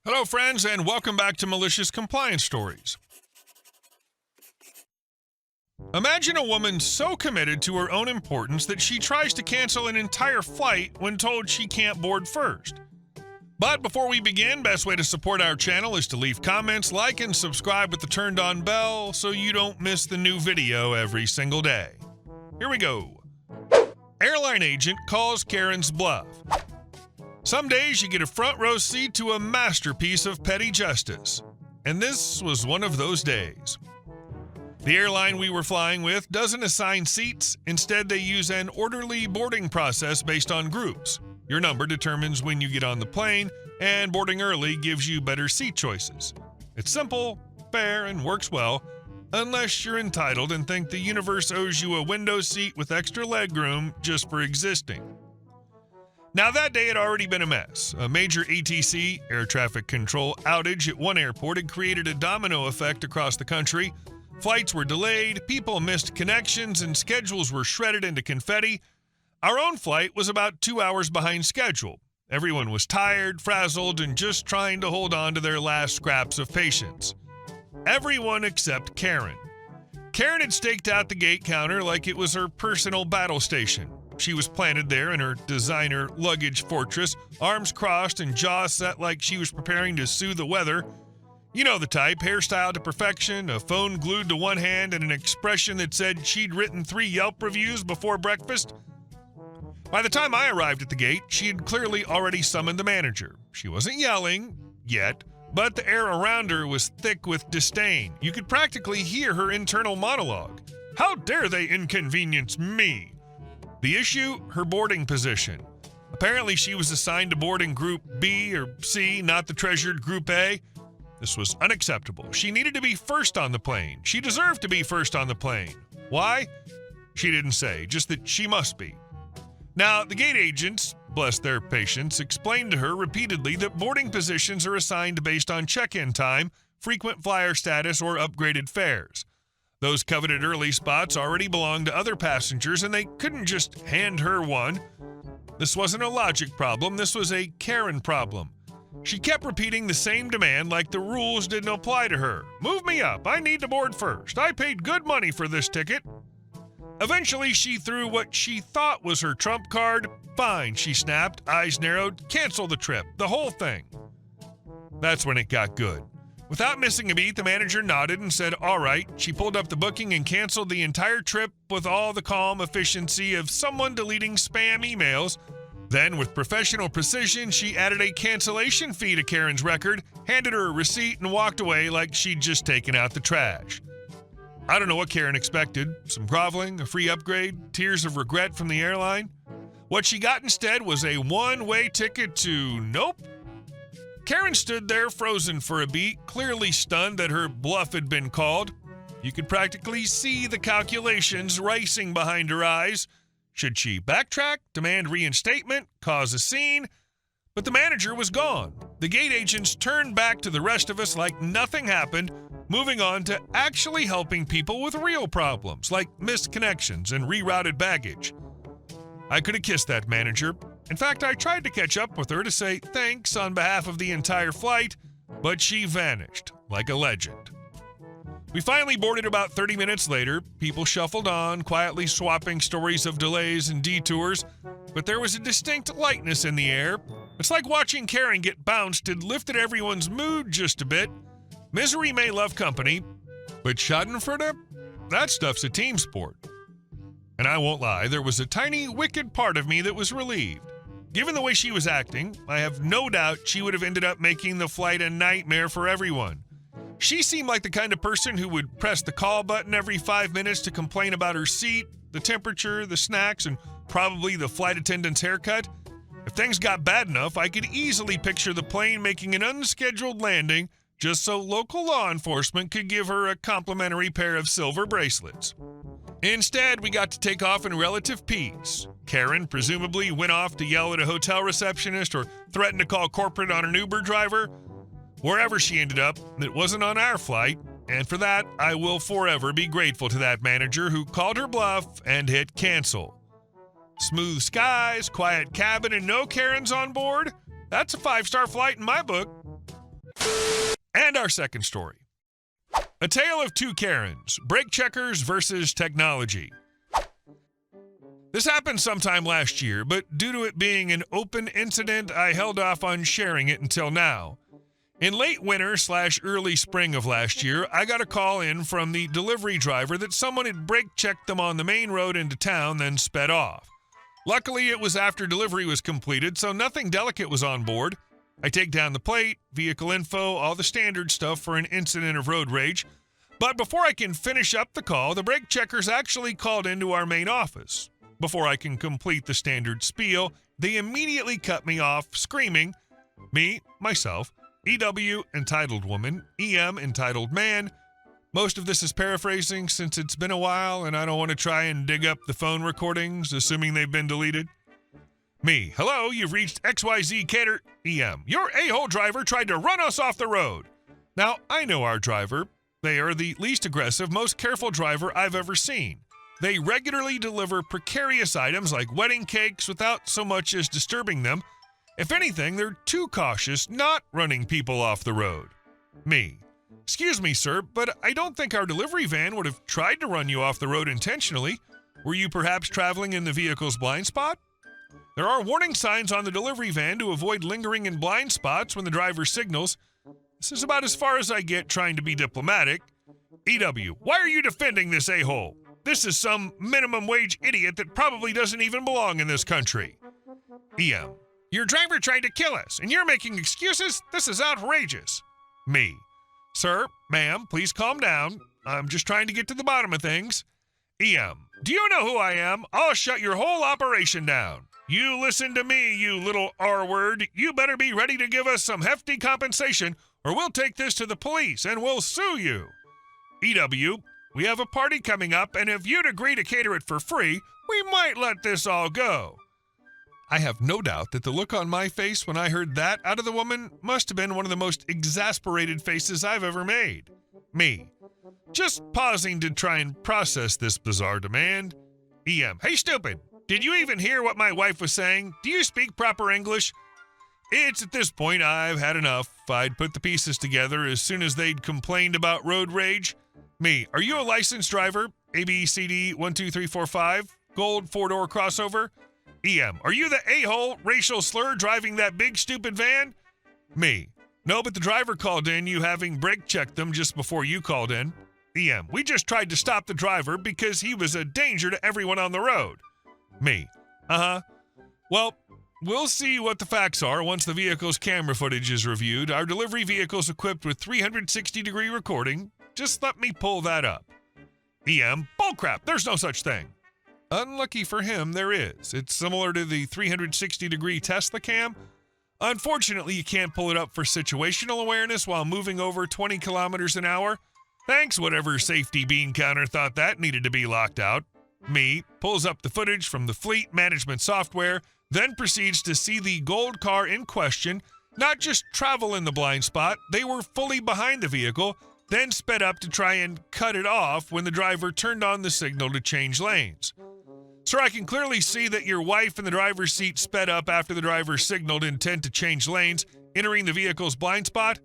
Hello, friends, and welcome back to Malicious Compliance Stories. Imagine a woman so committed to her own importance that she tries to cancel an entire flight when told she can't board first. But before we begin, best way to support our channel is to leave comments, like, and subscribe with the turned-on bell so you don't miss the new video every single day. Here we go. Airline agent calls Karen's bluff. Some days you get a front row seat to a masterpiece of petty justice, and this was one of those days. The airline we were flying with doesn't assign seats. Instead, they use an orderly boarding process based on groups. Your number determines when you get on the plane, and boarding early gives you better seat choices. It's simple, fair, and works well, unless you're entitled and think the universe owes you a window seat with extra legroom just for existing. Now, that day had already been a mess. A major ATC, air traffic control, outage at one airport had created a domino effect across the country. Flights were delayed, people missed connections, and schedules were shredded into confetti. Our own flight was about 2 hours behind schedule. Everyone was tired, frazzled, and just trying to hold on to their last scraps of patience. Everyone except Karen. Karen had staked out the gate counter like it was her personal battle station. She was planted there in her designer luggage fortress, arms crossed and jaws set like she was preparing to sue the weather. You know the type, hairstyle to perfection, a phone glued to one hand, and an expression that said she'd written 3 Yelp reviews before breakfast. By the time I arrived at the gate, she had clearly already summoned the manager. She wasn't yelling, yet, but the air around her was thick with disdain. You could practically hear her internal monologue. How dare they inconvenience me? The issue, her boarding position. Apparently she was assigned to board in Group B or C, not the treasured Group A. This was unacceptable. She needed to be first on the plane. She deserved to be first on the plane. Why? She didn't say, just that she must be. Now, the gate agents, bless their patience, explained to her repeatedly that boarding positions are assigned based on check-in time, frequent flyer status, or upgraded fares. Those coveted early spots already belonged to other passengers, and they couldn't just hand her one. This wasn't a logic problem, this was a Karen problem. She kept repeating the same demand like the rules didn't apply to her. Move me up, I need to board first. I paid good money for this ticket. Eventually, she threw what she thought was her trump card. Fine, she snapped, eyes narrowed, cancel the trip, the whole thing. That's when it got good. Without missing a beat, the manager nodded and said, all right. She pulled up the booking and canceled the entire trip with all the calm efficiency of someone deleting spam emails. Then, with professional precision, she added a cancellation fee to Karen's record, handed her a receipt, and walked away like she'd just taken out the trash. I don't know what Karen expected. Some groveling, a free upgrade, tears of regret from the airline. What she got instead was a one-way ticket to nope. Karen stood there frozen for a beat, clearly stunned that her bluff had been called. You could practically see the calculations racing behind her eyes. Should she backtrack, demand reinstatement, cause a scene? But the manager was gone. The gate agents turned back to the rest of us like nothing happened, moving on to actually helping people with real problems, like missed connections and rerouted baggage. I could have kissed that manager. In fact, I tried to catch up with her to say thanks on behalf of the entire flight, but she vanished like a legend. We finally boarded about 30 minutes later. People shuffled on, quietly swapping stories of delays and detours, but there was a distinct lightness in the air. It's like watching Karen get bounced had lifted everyone's mood just a bit. Misery may love company, but schadenfreude? That stuff's a team sport. And I won't lie, there was a tiny, wicked part of me that was relieved. Given the way she was acting, I have no doubt she would have ended up making the flight a nightmare for everyone. She seemed like the kind of person who would press the call button every 5 minutes to complain about her seat, the temperature, the snacks, and probably the flight attendant's haircut. If things got bad enough, I could easily picture the plane making an unscheduled landing just so local law enforcement could give her a complimentary pair of silver bracelets. Instead, we got to take off in relative peace. Karen presumably went off to yell at a hotel receptionist or threaten to call corporate on an Uber driver. Wherever she ended up, it wasn't on our flight, and for that, I will forever be grateful to that manager who called her bluff and hit cancel. Smooth skies, quiet cabin, and no Karens on board? That's a 5-star flight in my book. And our second story. A tale of two Karens, brake checkers versus technology. This happened sometime last year, but due to it being an open incident, I held off on sharing it until now. In late winter/early spring of last year, I got a call in from the delivery driver that someone had brake checked them on the main road into town, then sped off. Luckily, it was after delivery was completed, so nothing delicate was on board. I take down the plate, vehicle info, all the standard stuff for an incident of road rage. But before I can finish up the call, the brake checkers actually called into our main office. Before I can complete the standard spiel, they immediately cut me off, screaming, me, myself, EW, entitled woman, EM, entitled man. Most of this is paraphrasing since it's been a while and I don't want to try and dig up the phone recordings, assuming they've been deleted. Me, hello, you've reached XYZ Cater. EM, your a-hole driver tried to run us off the road. Now, I know our driver. They are the least aggressive, most careful driver I've ever seen. They regularly deliver precarious items like wedding cakes without so much as disturbing them. If anything, they're too cautious not running people off the road. Me, excuse me, sir, but I don't think our delivery van would have tried to run you off the road intentionally. Were you perhaps traveling in the vehicle's blind spot? There are warning signs on the delivery van to avoid lingering in blind spots when the driver signals. This is about as far as I get trying to be diplomatic. EW, why are you defending this a-hole? This is some minimum wage idiot that probably doesn't even belong in this country. EM, your driver tried to kill us, and you're making excuses? This is outrageous. Me, sir, ma'am, please calm down. I'm just trying to get to the bottom of things. EM, do you know who I am? I'll shut your whole operation down. You listen to me, you little R-word. You better be ready to give us some hefty compensation, or we'll take this to the police and we'll sue you. EW, we have a party coming up, and if you'd agree to cater it for free, we might let this all go. I have no doubt that the look on my face when I heard that out of the woman must have been one of the most exasperated faces I've ever made. Me, just pausing to try and process this bizarre demand. EM, hey stupid, did you even hear what my wife was saying? Do you speak proper English? It's at this point I've had enough. I'd put the pieces together as soon as they'd complained about road rage. Me, are you a licensed driver? ABCD 12345, gold 4-door crossover? EM, are you the a-hole racial slur driving that big stupid van? Me, no, but the driver called in, you having brake checked them just before you called in. EM, we just tried to stop the driver because he was a danger to everyone on the road. Me, well, we'll see what the facts are once the vehicle's camera footage is reviewed. Our delivery vehicle's equipped with 360-degree recording. Just let me pull that up. EM, bullcrap, there's no such thing. Unlucky for him, there is. It's similar to the 360-degree Tesla cam. Unfortunately, you can't pull it up for situational awareness while moving over 20 kilometers an hour. Thanks, whatever safety bean counter thought that needed to be locked out. Me, pulls up the footage from the fleet management software, then proceeds to see the gold car in question not just travel in the blind spot, they were fully behind the vehicle, then sped up to try and cut it off when the driver turned on the signal to change lanes. Sir, I can clearly see that your wife in the driver's seat sped up after the driver signaled intent to change lanes, entering the vehicle's blind spot.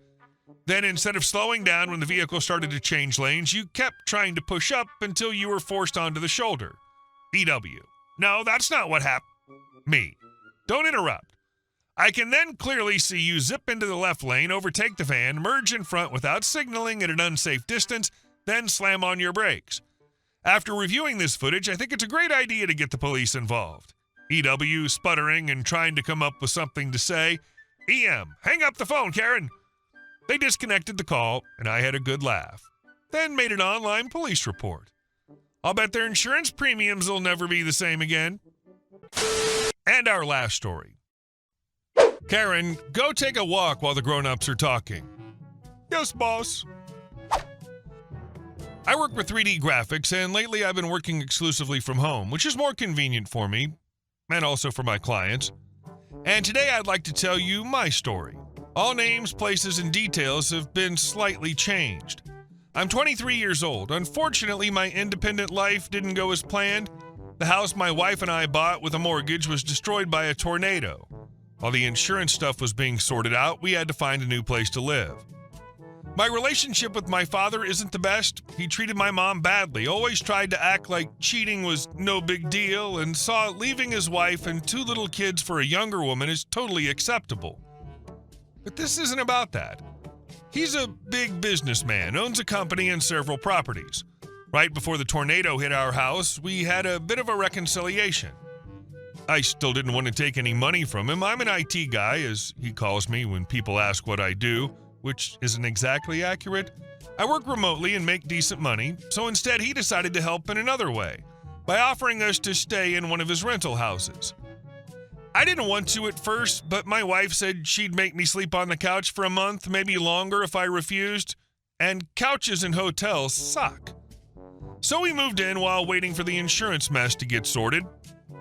Then instead of slowing down when the vehicle started to change lanes, you kept trying to push up until you were forced onto the shoulder. EW, no, that's not what happened. Me, don't interrupt. I can then clearly see you zip into the left lane, overtake the van, merge in front without signaling at an unsafe distance, then slam on your brakes. After reviewing this footage, I think it's a great idea to get the police involved. EW sputtering and trying to come up with something to say. EM, hang up the phone, Karen. They disconnected the call, and I had a good laugh. Then made an online police report. I'll bet their insurance premiums will never be the same again. And our last story. Karen, go take a walk while the grown-ups are talking. Yes, boss. I work with 3D graphics, and lately I've been working exclusively from home, which is more convenient for me, and also for my clients. And today I'd like to tell you my story. All names, places, and details have been slightly changed. I'm 23 years old. Unfortunately, my independent life didn't go as planned. The house my wife and I bought with a mortgage was destroyed by a tornado. While the insurance stuff was being sorted out, we had to find a new place to live. My relationship with my father isn't the best. He treated my mom badly, always tried to act like cheating was no big deal, and saw leaving his wife and 2 little kids for a younger woman as totally acceptable. But this isn't about that. He's a big businessman, owns a company and several properties. Right before the tornado hit our house, we had a bit of a reconciliation. I still didn't want to take any money from him. I'm an IT guy, as he calls me when people ask what I do, which isn't exactly accurate. I work remotely and make decent money, so instead he decided to help in another way, by offering us to stay in one of his rental houses. I didn't want to at first, but my wife said she'd make me sleep on the couch for a month, maybe longer if I refused, and couches in hotels suck. So we moved in while waiting for the insurance mess to get sorted.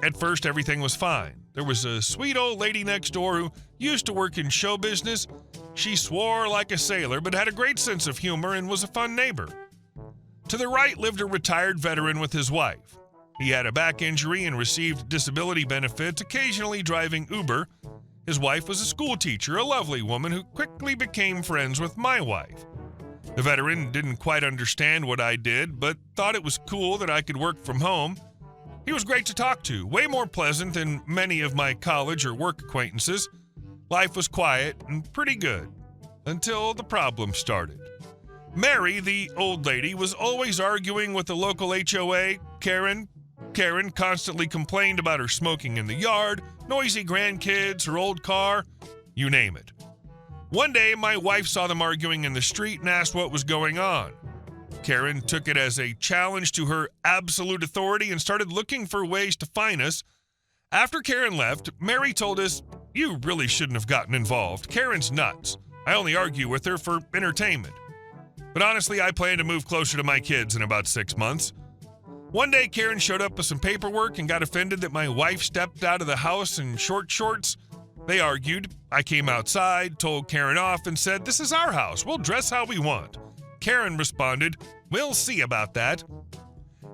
At first, everything was fine. There was a sweet old lady next door who used to work in show business. She swore like a sailor, but had a great sense of humor and was a fun neighbor. To the right lived a retired veteran with his wife. He had a back injury and received disability benefits, occasionally driving Uber. His wife was a school teacher, a lovely woman who quickly became friends with my wife. The veteran didn't quite understand what I did, but thought it was cool that I could work from home. He was great to talk to, way more pleasant than many of my college or work acquaintances. Life was quiet and pretty good, until the problem started. Mary, the old lady, was always arguing with the local HOA, Karen. Karen constantly complained about her smoking in the yard, noisy grandkids, her old car, you name it. One day, my wife saw them arguing in the street and asked what was going on. Karen took it as a challenge to her absolute authority and started looking for ways to fine us. After Karen left, Mary told us, "You really shouldn't have gotten involved. Karen's nuts. I only argue with her for entertainment." But honestly, I plan to move closer to my kids in about 6 months. One day, Karen showed up with some paperwork and got offended that my wife stepped out of the house in short shorts. They argued. I came outside, told Karen off, and said, "This is our house. We'll dress how we want." Karen responded, "We'll see about that."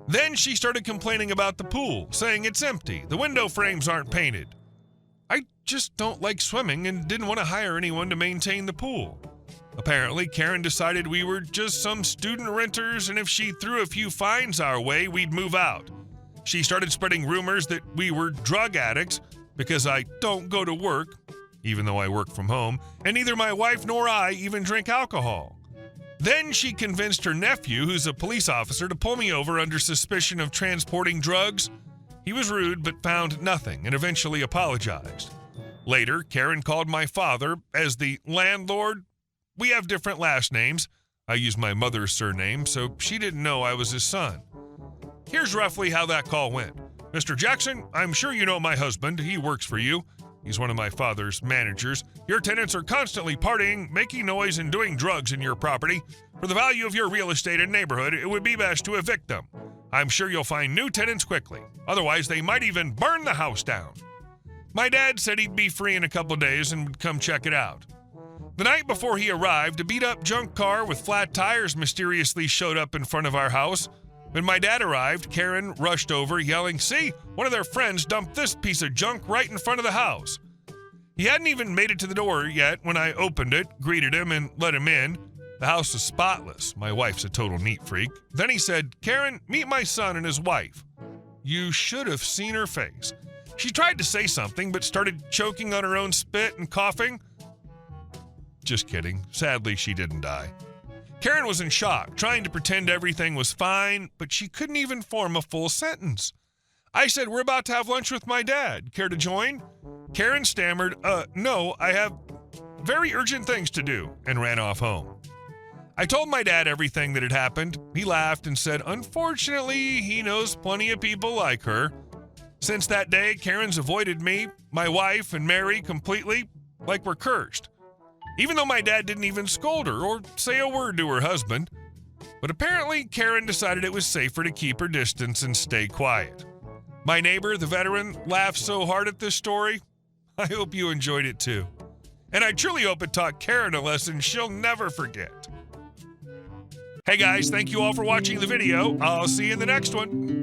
Then she started complaining about the pool, saying it's empty, the window frames aren't painted. I just don't like swimming and didn't want to hire anyone to maintain the pool. Apparently, Karen decided we were just some student renters, and if she threw a few fines our way, we'd move out. She started spreading rumors that we were drug addicts because I don't go to work, even though I work from home, and neither my wife nor I even drink alcohol. Then she convinced her nephew, who's a police officer, to pull me over under suspicion of transporting drugs. He was rude but found nothing and eventually apologized. Later, Karen called my father as the landlord. We have different last names. I use my mother's surname, so she didn't know I was his son. Here's roughly how that call went. "Mr. Jackson, I'm sure you know my husband. He works for you. He's one of my father's managers. Your tenants are constantly partying, making noise, and doing drugs in your property. For the value of your real estate and neighborhood, it would be best to evict them. I'm sure you'll find new tenants quickly. Otherwise, they might even burn the house down." My dad said he'd be free in a couple days and would come check it out. The night before he arrived, a beat-up junk car with flat tires mysteriously showed up in front of our house. When my dad arrived, Karen rushed over, yelling, "See, one of their friends dumped this piece of junk right in front of the house." He hadn't even made it to the door yet when I opened it, greeted him, and let him in. The house was spotless. My wife's a total neat freak. Then he said, "Karen, meet my son and his wife." You should have seen her face. She tried to say something, but started choking on her own spit and coughing. Just kidding. Sadly, she didn't die. Karen was in shock, trying to pretend everything was fine, but she couldn't even form a full sentence. I said, "We're about to have lunch with my dad. Care to join?" Karen stammered, "No, I have very urgent things to do," and ran off home. I told my dad everything that had happened. He laughed and said, "Unfortunately, he knows plenty of people like her." Since that day, Karen's avoided me, my wife, and Mary completely, like we're cursed. Even though my dad didn't even scold her or say a word to her husband. But apparently, Karen decided it was safer to keep her distance and stay quiet. My neighbor, the veteran, laughed so hard at this story. I hope you enjoyed it too. And I truly hope it taught Karen a lesson she'll never forget. Hey guys, thank you all for watching the video. I'll see you in the next one.